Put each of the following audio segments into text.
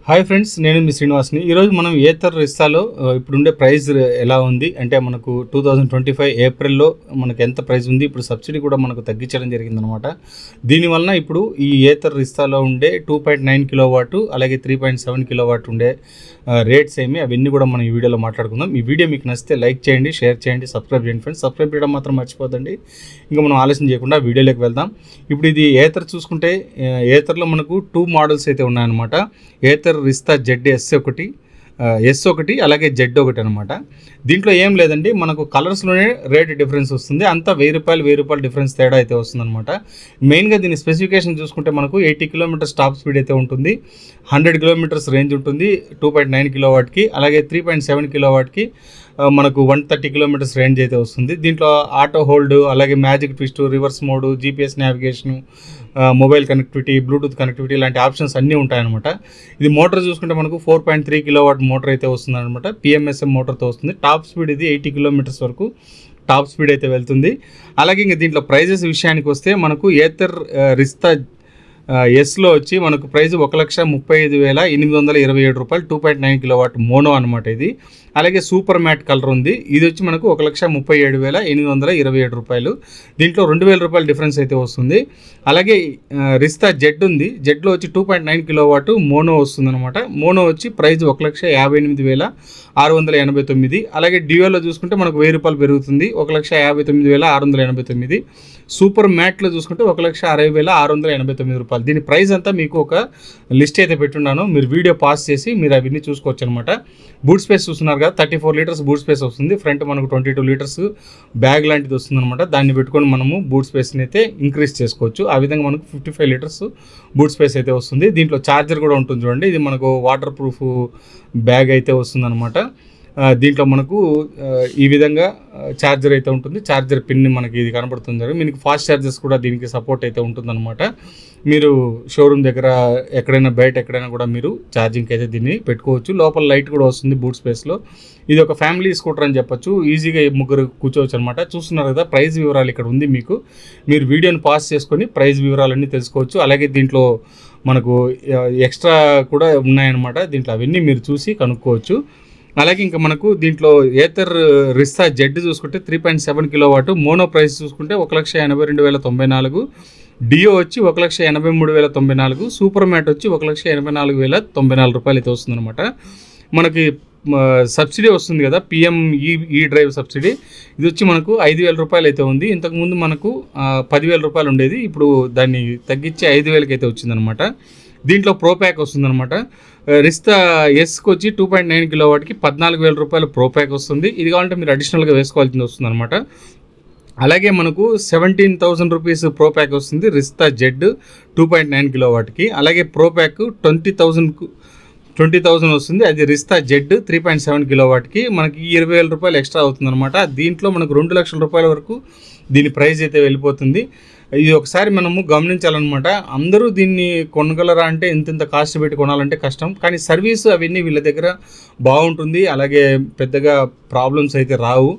Hi friends, నేను మీ శ్రీనివాస్ని. ఈరోజు మనం ఏథర్ రిస్తాలో ఇప్పుడుండే ప్రైస్ ఎలా ఉంది అంటే మనకు 2025 ఏప్రిల్లో మనకు ఎంత ప్రైస్ ఉంది, ఇప్పుడు సబ్సిడీ కూడా మనకు తగ్గించడం జరిగిందనమాట. దీనివలన ఇప్పుడు ఈ ఏథర్ రిస్తాలో ఉండే 2.9 కిలోవాట్ అలాగే 3.7 కిలోవాట్ ఉండే రేట్స్ ఏమి అవన్నీ కూడా మనం ఈ వీడియోలో మాట్లాడుకుందాం. ఈ వీడియో మీకు నచ్చితే లైక్ చేయండి, షేర్ చేయండి, సబ్స్క్రైబ్ చేయండి ఫ్రెండ్స్. సబ్స్క్రైబ్ చేయడం మాత్రం మర్చిపోదండి. ఇంకా మనం ఆలస్యం చేయకుండా వీడియోలోకి వెళ్దాం. ఇప్పుడు ఇది ఏథర్ చూసుకుంటే ఏథర్లో మనకు 2 మోడల్స్ అయితే ఉన్నాయన్నమాట. ఏథర్ రిస్తా జెడ్ S1 అలాగే Z1 అనమాట. దీంట్లో ఏం లేదండి, మనకు కలర్స్లోనే రేట్ డిఫరెన్స్ వస్తుంది. అంతా ₹1000 డిఫరెన్స్ తేడా అయితే వస్తుందన్నమాట. మెయిన్గా దీని స్పెసిఫికేషన్ చూసుకుంటే మనకు 80 కిలోమీటర్స్ టాప్ స్పీడ్ అయితే ఉంటుంది, 100 కిలోమీటర్స్ రేంజ్ ఉంటుంది 2.9 కిలోవాట్కి, అలాగే 3.7 కిలోవాట్కి మనకు 130 కిలోమీటర్స్ రేంజ్ అయితే వస్తుంది. దీంట్లో ఆటో హోల్డ్, అలాగే magic twist, reverse mode, GPS navigation, mobile connectivity, Bluetooth connectivity లాంటి ఆప్షన్స్ అన్నీ ఉంటాయన్నమాట. ఇది మోటార్ చూసుకుంటే మనకు 4.3 కిలోవాట్ మోటార్ అయితే వస్తుంది అనమాట. PMSM మోటార్తో వస్తుంది. టాప్ స్పీడ్ ఇది 80 కిలోమీటర్స్ వరకు టాప్ స్పీడ్ అయితే వెళ్తుంది. అలాగే ఇంకా దీంట్లో ప్రైజెస్ విషయానికి వస్తే మనకు ఏథర్ రిస్తా ఎస్లో వచ్చి మనకు ప్రైస్ ₹1,35,827, 2.9 కిలోవాట్ మోనో అనమాట ఇది. అలాగే సూపర్ మ్యాట్ కలర్ ఉంది, ఇది వచ్చి మనకు ₹1,37,827. దీంట్లో ₹2,000 డిఫరెన్స్ అయితే వస్తుంది. అలాగే రిస్తా జెడ్ ఉంది, జెడ్లో వచ్చి 2.9 కిలోవాట్ మోనో వస్తుంది అనమాట. మోనో వచ్చి ప్రైస్ ₹1,58,689. అలాగే డ్యూయల్లో చూసుకుంటే మనకు ₹1000 పెరుగుతుంది, ₹1,59,689. సూపర్ మ్యాట్లో చూసుకుంటే ₹1,60,689. దీని ప్రైస్ అంతా మీకు ఒక లిస్ట్ అయితే పెట్టున్నాను, మీరు వీడియో పాస్ చేసి మీరు అవన్నీ చూసుకోవచ్చు అనమాట. బూట్ స్పేస్ చూస్తున్నారు కదా, 34 లీటర్స్ బూట్ స్పేస్ వస్తుంది. ఫ్రంట్ మనకు 22 లీటర్స్ బ్యాగ్ లాంటిది వస్తుంది అనమాట. దాన్ని పెట్టుకొని మనము బూట్ స్పేస్ని అయితే ఇంక్రీజ్ చేసుకోవచ్చు. ఆ విధంగా మనకు 55 లీటర్స్ బూట్ స్పేస్ అయితే వస్తుంది. దీంట్లో ఛార్జర్ కూడా ఉంటుంది చూడండి, ఇది మనకు వాటర్ ప్రూఫ్ బ్యాగ్ అయితే వస్తుంది అనమాట. దీంట్లో మనకు ఈ విధంగా ఛార్జర్ అయితే ఉంటుంది. ఛార్జర్ పిన్ మనకి ఇది కనబడుతుంది. మీకు ఫాస్ట్ ఛార్జర్స్ కూడా దీనికి సపోర్ట్ అయితే ఉంటుందన్నమాట. మీరు షోరూమ్ దగ్గర ఎక్కడైనా బయట ఎక్కడైనా కూడా మీరు ఛార్జింగ్కి అయితే దీన్ని పెట్టుకోవచ్చు. లోపల లైట్ కూడా వస్తుంది బూట్ స్పేస్లో. ఇది ఒక ఫ్యామిలీ స్కూటర్ అని చెప్పొచ్చు, ఈజీగా ముగ్గురు కూర్చోవచ్చు అనమాట. చూస్తున్నారు కదా, ప్రైస్ వివరాలు ఇక్కడ ఉంది మీకు. మీరు వీడియోని పాస్ చేసుకొని ప్రైస్ వివరాలన్నీ తెలుసుకోవచ్చు. అలాగే దీంట్లో మనకు ఎక్స్ట్రా కూడా ఉన్నాయన్నమాట. దీంట్లో అవన్నీ మీరు చూసి కనుక్కోవచ్చు. అలాగే ఇంకా మనకు దీంట్లో ఏథర్ రిస్తా జెడ్ చూసుకుంటే 3.7 కిలోవాట్ మోనో ప్రైస్ చూసుకుంటే ₹1,82,094. డియో వచ్చి ₹1,83,094. సూపర్ మ్యాట్ వచ్చి ₹1,84,094 అయితే వస్తుందన్నమాట. మనకి సబ్సిడీ వస్తుంది కదా, PM ఈ డ్రైవ్ సబ్సిడీ, ఇది వచ్చి మనకు ₹5,000 అయితే ఉంది. ఇంతకుముందు మనకు ₹10,000 ఉండేది, ఇప్పుడు దాన్ని తగ్గించి 5,000 అయితే వచ్చిందనమాట. దీంట్లో ప్రో ప్యాక్ వస్తుందన్నమాట. రిస్తా ఎస్కి వచ్చి 2.9 కిలోవాట్కి ₹14,000 ప్రో ప్యాక్ వస్తుంది. ఇది కావాలంటే మీరు అడిషనల్గా వేసుకోవాల్సింది వస్తుంది అనమాట. అలాగే మనకు ₹17,000 ప్రో ప్యాక్ వస్తుంది రిస్తా జెడ్ 2.9 కిలోవాట్కి. అలాగే ప్రో ప్యాక్ 20,000 వస్తుంది, అది రిస్తా జెడ్ 3.7 కిలోవాట్కి. మనకి ₹20,000 ఎక్స్ట్రా అవుతుంది అనమాట. దీంట్లో మనకు ₹2,00,000 వరకు దీని ప్రైస్ అయితే వెళ్ళిపోతుంది. ఇది ఒకసారి మనము గమనించాలన్నమాట. అందరూ దీన్ని కొనగలరా అంటే ఇంత కాస్ట్ పెట్టి కొనాలంటే కష్టం, కానీ సర్వీస్ అవన్నీ వీళ్ళ దగ్గర బాగుంటుంది. అలాగే పెద్దగా ప్రాబ్లమ్స్ అయితే రావు.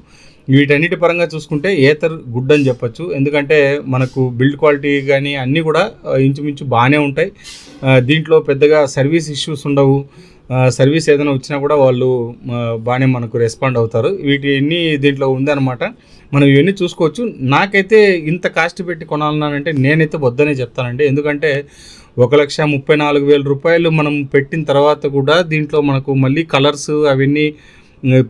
వీటన్నిటి పరంగా చూసుకుంటే ఏథర్ గుడ్ అని చెప్పచ్చు. ఎందుకంటే మనకు బిల్డ్ క్వాలిటీ కానీ అన్నీ కూడా ఇంచుమించు బాగానే ఉంటాయి. దీంట్లో పెద్దగా సర్వీస్ ఇష్యూస్ ఉండవు. సర్వీస్ ఏదైనా వచ్చినా కూడా వాళ్ళు బాగానే మనకు రెస్పాండ్ అవుతారు. వీటిని దీంట్లో ఉందన్నమాట. మనం ఇవన్నీ చూసుకోవచ్చు. నాకైతే ఇంత కాస్ట్ పెట్టి కొనాలన్నానంటే నేనైతే వద్దనే చెప్తానండి. ఎందుకంటే ₹1,34,000 మనం పెట్టిన తర్వాత కూడా దీంట్లో మనకు మళ్ళీ కలర్స్ అవన్నీ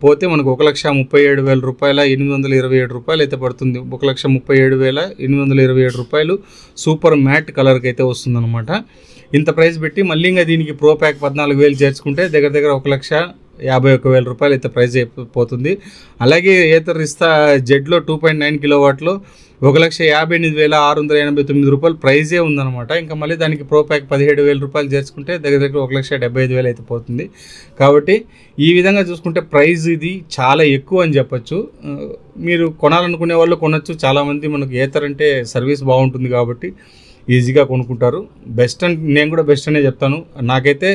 పోతే మనకు ₹1,37,827 అయితే పడుతుంది. ₹1,37,827 సూపర్ మ్యాట్ కలర్కి అయితే వస్తుందన్నమాట. ఇంత ప్రైస్ పెట్టి మళ్ళీ ఇంకా దీనికి ప్రో ప్యాక్ 14,000 చేర్చుకుంటే దగ్గర ₹1,51,000 అయితే ప్రైస్ అయిపోతుంది. అలాగే ఏథర్ రిస్తా జెడ్లో 2.9 కిలోవాట్లో ₹1,58,689 ప్రైజే ఉందన్నమాట. ఇంకా మళ్ళీ దానికి ప్రో ప్యాక్ ₹17,000 చేర్చుకుంటే దగ్గర ₹1,75,000 అయితే పోతుంది. కాబట్టి ఈ విధంగా చూసుకుంటే ప్రైస్ ఇది చాలా ఎక్కువ అని చెప్పచ్చు. మీరు కొనాలనుకునే వాళ్ళు కొనచ్చు. చాలామంది మనకు ఏథర్ అంటే సర్వీస్ బాగుంటుంది కాబట్టి ఈజీగా కొనుక్కుంటారు. బెస్ట్ అని నేను కూడా బెస్ట్ అనే చెప్తాను. నాకైతే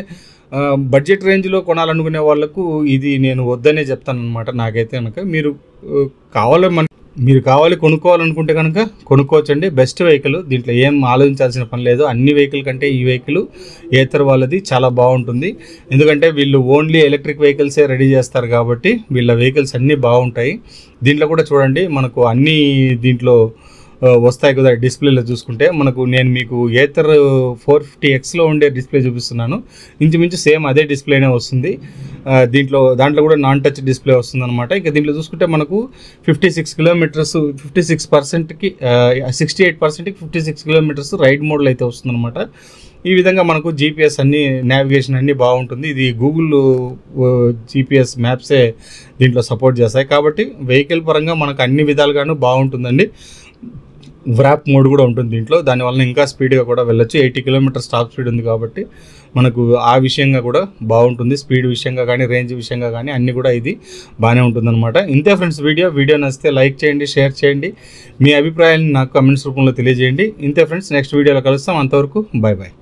బడ్జెట్ రేంజ్లో కొనాలనుకునే వాళ్ళకు ఇది నేను వద్దనే చెప్తాను అనమాట. నాకైతే కనుక మీరు కావాలో మీరు కొనుక్కోవాలనుకుంటే కనుక కొనుక్కోవచ్చండి. బెస్ట్ వెహికల్, దీంట్లో ఏం ఆలోచించాల్సిన పని లేదు. అన్ని వెహికల్ కంటే ఈ వెహికల్ ఏతర్ వాళ్ళది చాలా బాగుంటుంది. ఎందుకంటే వీళ్ళు ఓన్లీ ఎలక్ట్రిక్ వెహికల్సే రెడీ చేస్తారు కాబట్టి వీళ్ళ వెహికల్స్ అన్నీ బాగుంటాయి. దీంట్లో కూడా చూడండి మనకు అన్నీ దీంట్లో వస్తాయి కదా. డిస్ప్లేలో చూసుకుంటే నేను మీకు ఏతర్ 450Xలో ఉండే డిస్ప్లే చూపిస్తున్నాను. ఇంచుమించు సేమ్ అదే డిస్ప్లేనే వస్తుంది. దాంట్లో కూడా నాన్ టచ్ డిస్ప్లే వస్తుంది అనమాట. ఇక దీంట్లో చూసుకుంటే మనకు 56 కిలోమీటర్స్ 56%కి 68%కి 56 కిలోమీటర్స్ రైడ్ మోడ్లో అయితే వస్తుందన్నమాట. ఈ విధంగా మనకు జీపీఎస్ నావిగేషన్ అన్నీ బాగుంటుంది. ఇది గూగుల్ జీపీఎస్ మ్యాప్సే దీంట్లో సపోర్ట్ చేస్తాయి కాబట్టి వెహికల్ పరంగా మనకు అన్ని విధాలుగాను బాగుంటుందండి. వ్రాప్ మోడ్ కూడా ఉంటుంది దీంట్లో. దానివల్ల ఇంకా స్పీడ్గా కూడా వెళ్ళొచ్చు. 80 కిలోమీటర్స్ టాప్ స్పీడ్ ఉంది కాబట్టి మనకు ఆ విషయంగా కూడా బాగుంటుంది. స్పీడ్ విషయంగా కానీ రేంజ్ విషయంగా కానీ అన్నీ కూడా ఇది బాగానే ఉంటుందన్నమాట. ఇంతే ఫ్రెండ్స్ వీడియో నచ్చితే లైక్ చేయండి, షేర్ చేయండి, మీ అభిప్రాయాన్ని నాకు కమెంట్స్ రూపంలో తెలియజేయండి. ఇంతే ఫ్రెండ్స్, నెక్స్ట్ వీడియోలో కలుస్తాం. అంతవరకు బాయ్ బాయ్.